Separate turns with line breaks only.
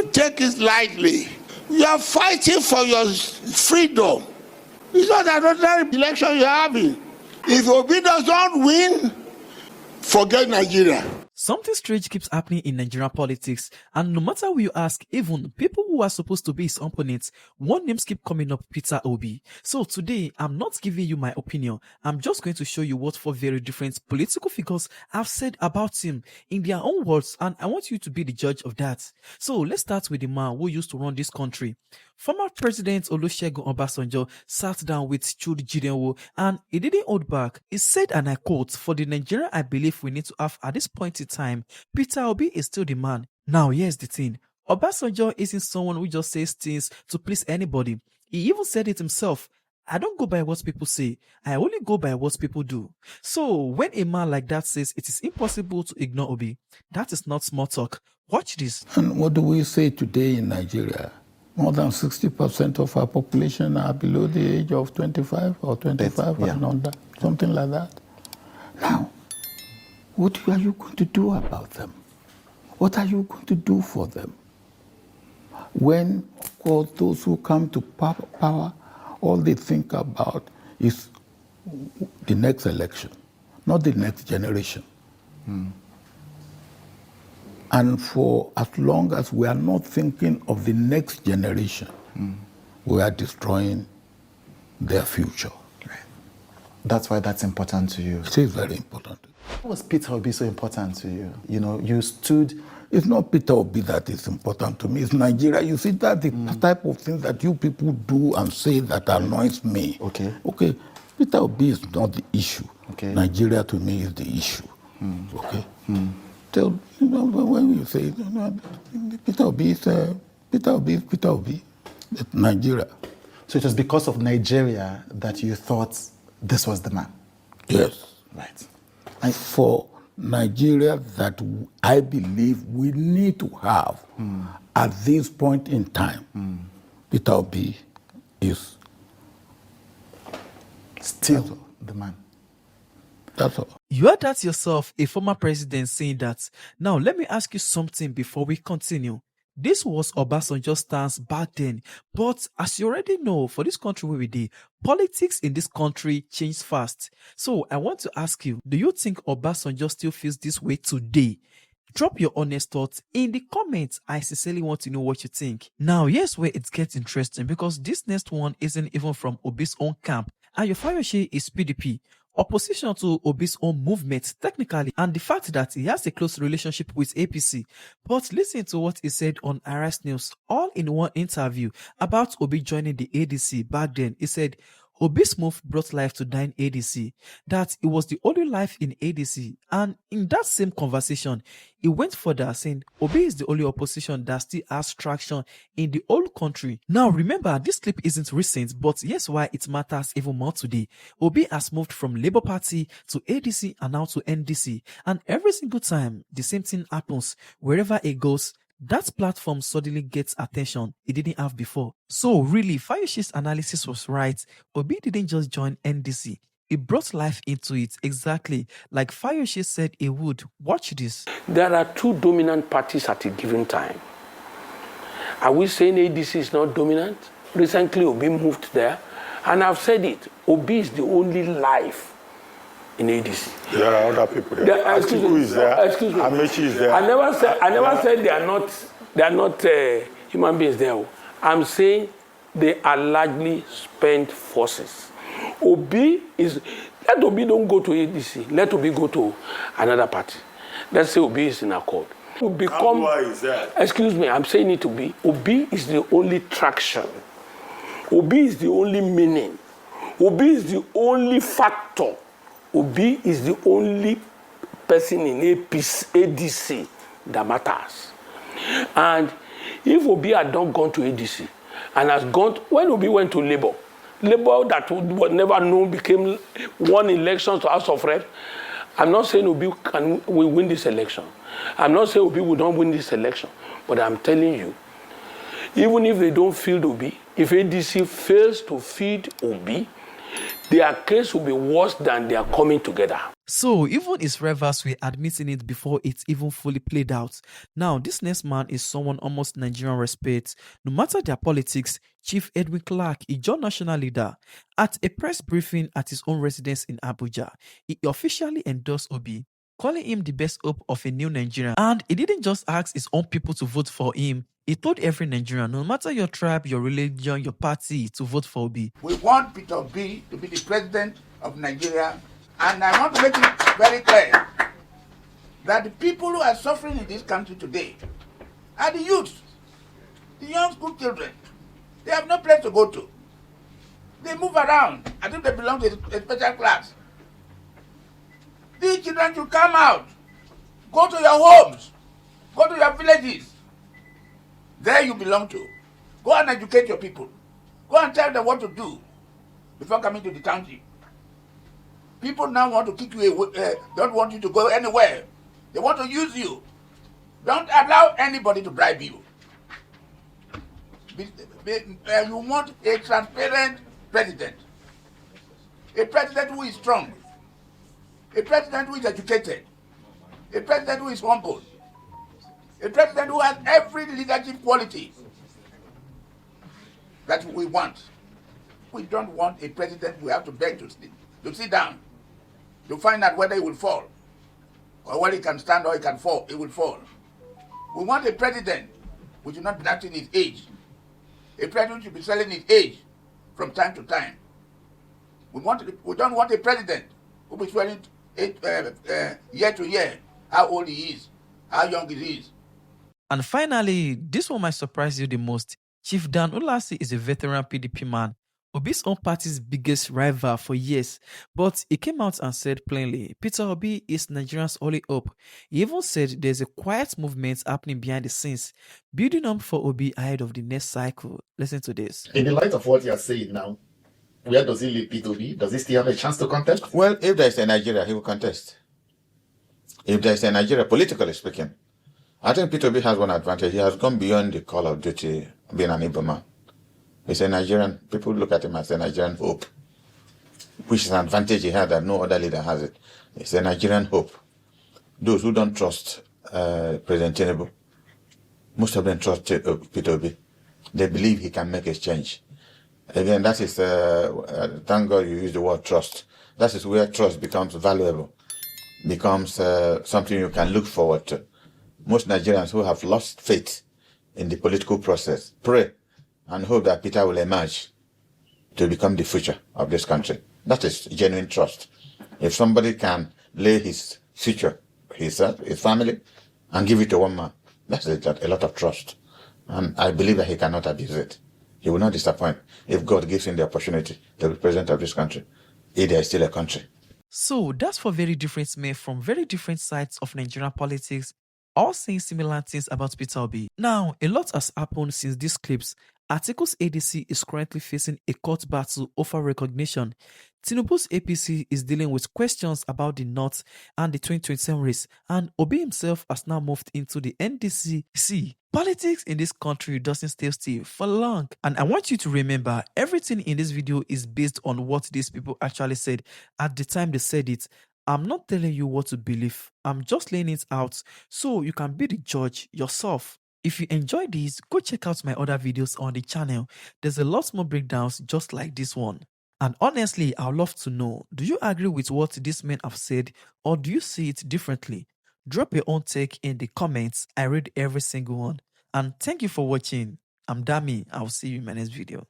Don't take it lightly. You are fighting for your freedom. It's not another election you're having. If Obi does not win, forget Nigeria.
Something strange keeps happening in Nigerian politics, and no matter who you ask, even people who are supposed to be his opponents, one names keep coming up: Peter Obi. So today, I'm not giving you my opinion. I'm just going to show you what 4 very different political figures have said about him in their own words, and I want you to be the judge of that. So let's start with the man who used to run this country. Former President Olusegun Obasanjo sat down with Chudi Jidenwo and he didn't hold back. He said, and I quote, "For the Nigeria I believe we need to have at this point in time, Peter Obi is still the man." Now here's the thing. Obasanjo isn't someone who just says things to please anybody. He even said it himself. "I don't go by what people say. I only go by what people do." So when a man like that says it is impossible to ignore Obi, that is not small talk. Watch this.
And what do we say today in Nigeria? More than 60% of our population are below the age of 25 or 25 and under, something like that. Now, what are you going to do about them? What are you going to do for them? When, of course, those who come to power, all they think about is the next election, not the next generation. And for as long as we are not thinking of the next generation, we are destroying their future.
Right. That's why that's important to you.
It is very important.
Why was Peter Obi so important to you? You know, you stood...
It's not Peter Obi that is important to me, it's Nigeria. You see, that's the type of thing that you people do and say that annoys me.
Okay.
Okay, Peter Obi is not the issue.
Okay.
Nigeria to me is the issue. Okay? So, you know, when you say, you know, Peter Obi is Peter Obi, it's Nigeria.
So it was because of Nigeria that you thought this was the man?
Yes.
Right.
And for Nigeria that I believe we need to have at this point in time, Peter Obi is
still the man.
That's all.
You heard that yourself, a former president saying that. Now, let me ask you something before we continue. This was Obasanjo's stance back then, but as you already know, for this country where we did, politics in this country changed fast. So I want to ask you, do you think Obasanjo still feels this way today? Drop your honest thoughts in the comments. I sincerely want to know what you think. Now, here's where it gets interesting because this next one isn't even from Obi's own camp. Ayo Fayose is PDP, opposition to Obi's own movement technically, and the fact that he has a close relationship with APC. But listen to what he said on Arise News, all in one interview about Obi joining the ADC back then. He said, Obi's move brought life to dying ADC, that it was the only life in ADC. And in that same conversation, he went further saying Obi is the only opposition that still has traction in the whole country. Now remember, this clip isn't recent, but here's why it matters even more today. Obi has moved from Labour Party to ADC and now to NDC. And every single time, the same thing happens. Wherever it goes, that platform suddenly gets attention it didn't have before. So really, Fayose's analysis was right. Obi didn't just join NDC. He brought life into it, exactly like Fayose said he would. Watch this.
There are two dominant parties at a given time. Are we saying ADC is not dominant? Recently, Obi moved there. And I've said it, Obi is the only life in ADC.
There are other people there. Atiku is there.
Excuse me.
Amechi is there.
I never said they are not human beings there. I'm saying they are largely spent forces. Obi is, let Obi don't go to ADC. Let Obi go to another party. Let's say Obi is in accord. To become,
is there?
Excuse me, I'm saying it to be. Obi is the only traction. Obi is the only meaning. Obi is the only factor. Obi is the only person in ADC that matters. And if Obi had not gone to ADC and has gone, when Obi went to Labour that was never known became won elections to House of Reps, I'm not saying Obi will win this election. I'm not saying Obi will not win this election. But I'm telling you, even if they don't feed Obi, if ADC fails to feed Obi, their case will be worse than they are coming together.
So even his rivals were admitting it before it even fully played out. Now, this next man is someone almost Nigerian respects. No matter their politics, Chief Edwin Clark, a John national leader, at a press briefing at his own residence in Abuja, he officially endorsed Obi, calling him the best hope of a new Nigeria. And he didn't just ask his own people to vote for him. He told every Nigerian, no matter your tribe, your religion, your party, to vote for Obi.
We want Peter Obi to be the president of Nigeria, and I want to make it very clear that the people who are suffering in this country today are the youth, the young school children. They have no place to go to. They move around as if they belong to a special class. These children should come out, go to your homes, go to your villages. There you belong to. Go and educate your people. Go and tell them what to do before coming to the township. People now want to kick you away, don't want you to go anywhere. They want to use you. Don't allow anybody to bribe you. You want a transparent president. A president who is strong. A president who is educated. A president who is humble. A president who has every leadership quality that we want. We don't want a president we have to beg to sit down, to find out whether he will fall, or whether he can stand or he can fall. He will fall. We want a president who should not be acting his age. A president should be selling his age from time to time. We don't want a president who will be swearing year to year how old he is, how young he is.
And finally, this one might surprise you the most. Chief Dan Ulasi is a veteran PDP man, Obi's own party's biggest rival for years, but he came out and said plainly, Peter Obi is Nigeria's only hope. He even said there's a quiet movement happening behind the scenes, building up for Obi ahead of the next cycle. Listen to this.
In the light of what you are saying now, where does he leave Peter Obi? Does he still have a chance to contest?
Well, if there's a Nigeria, he will contest. If there's a Nigeria, politically speaking, I think Peter Obi has one advantage. He has gone beyond the call of duty being an Igbo man. He's a Nigerian. People look at him as a Nigerian hope, which is an advantage he has that no other leader has it. It's a Nigerian hope. Those who don't trust President Tinubu, most of them trust Peter Obi. They believe he can make a change. Again, that is, thank God you use the word trust. That is where trust becomes valuable, becomes something you can look forward to. Most Nigerians who have lost faith in the political process pray and hope that Peter will emerge to become the future of this country. That is genuine trust. If somebody can lay his future, his family, and give it to one man, that's a lot of trust. And I believe that he cannot abuse it. He will not disappoint if God gives him the opportunity to be president of this country, if there is still a country.
So that's for very different men from very different sides of Nigerian politics, all saying similar things about Peter Obi. Now, a lot has happened since these clips. Articles ADC is currently facing a court battle over recognition. Tinubu's APC is dealing with questions about the North and the 2027 race, and Obi himself has now moved into the NDC. See, politics in this country doesn't stay still for long. And I want you to remember, everything in this video is based on what these people actually said at the time they said it. I'm not telling you what to believe. I'm just laying it out so you can be the judge yourself. If you enjoyed this, go check out my other videos on the channel. There's a lot more breakdowns just like this one. And honestly, I'd love to know, do you agree with what these men have said, or do you see it differently? Drop your own take in the comments. I read every single one. And thank you for watching. I'm Dami. I'll see you in my next video.